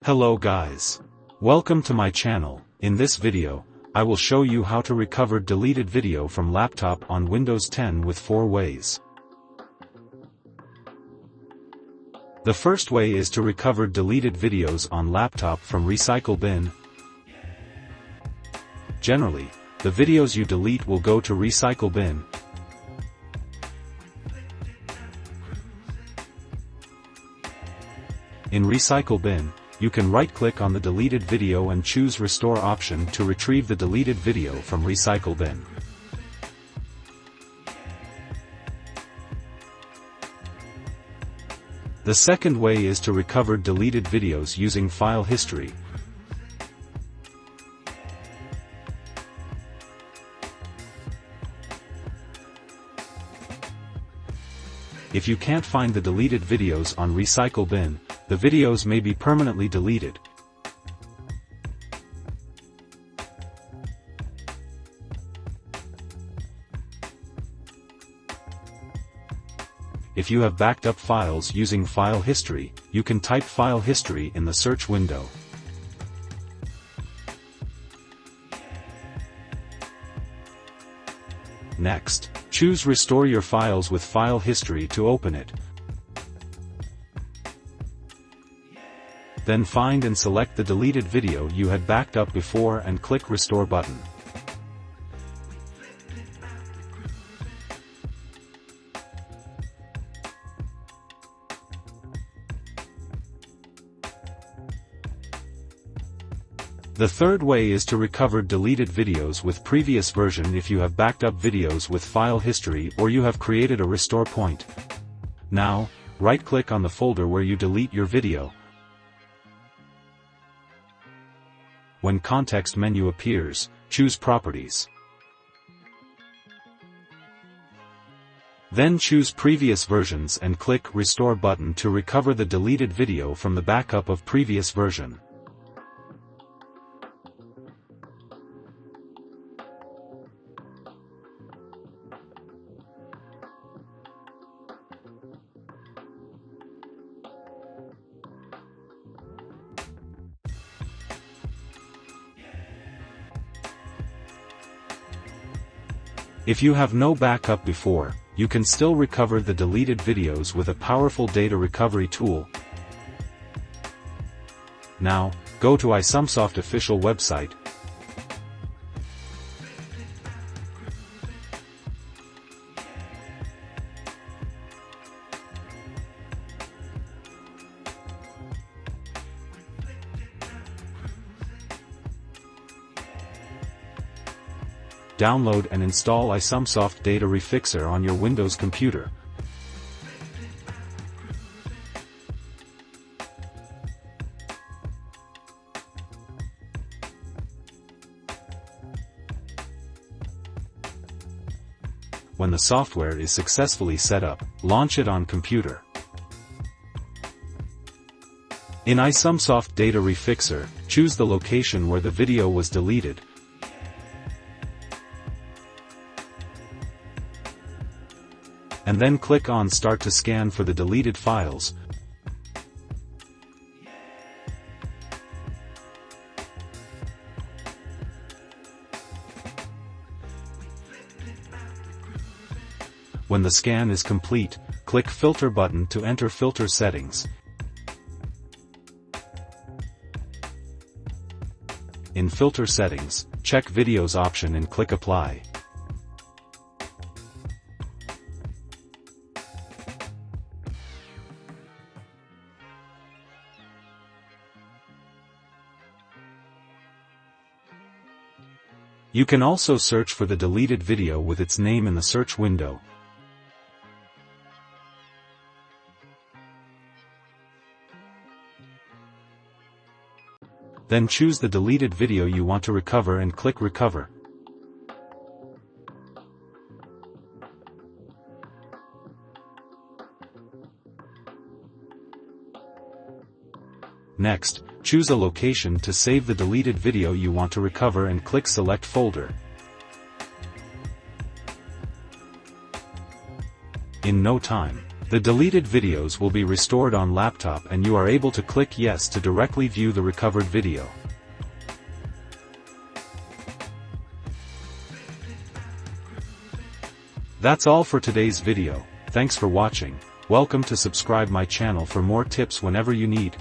Hello guys. Welcome to my channel. In this video, I will show you how to recover deleted video from laptop on Windows 10 with 4 ways. The first way is to recover deleted videos on laptop from Recycle Bin. Generally, the videos you delete will go to Recycle Bin. In Recycle Bin, you can right-click on the deleted video and choose Restore option to retrieve the deleted video from Recycle Bin. The second way is to recover deleted videos using File History. If you can't find the deleted videos on Recycle Bin, the videos may be permanently deleted. If you have backed up files using File History, you can type File History in the search window. Next, choose Restore your files with File History to open it. Then find and select the deleted video you had backed up before and click Restore button. The third way is to recover deleted videos with previous version if you have backed up videos with File History or you have created a restore point. Now, right-click on the folder where you delete your video. When context menu appears, choose Properties. Then choose Previous Versions and click Restore button to recover the deleted video from the backup of previous version. If you have no backup before, you can still recover the deleted videos with a powerful data recovery tool. Now, go to iSumsoft official website. Download and install iSumsoft Data Refixer on your Windows computer. When the software is successfully set up, launch it on computer. In iSumsoft Data Refixer, choose the location where the video was deleted. And then click on Start to scan for the deleted files. When the scan is complete, click Filter button to enter filter settings. In Filter settings, check Videos option and click Apply. You can also search for the deleted video with its name in the search window. Then choose the deleted video you want to recover and click Recover. Next, choose a location to save the deleted video you want to recover and click Select Folder. In no time, The deleted videos will be restored on laptop and you are able to click Yes to directly view the recovered video. That's all for today's video. Thanks for watching. Welcome to subscribe my channel for more tips whenever you need.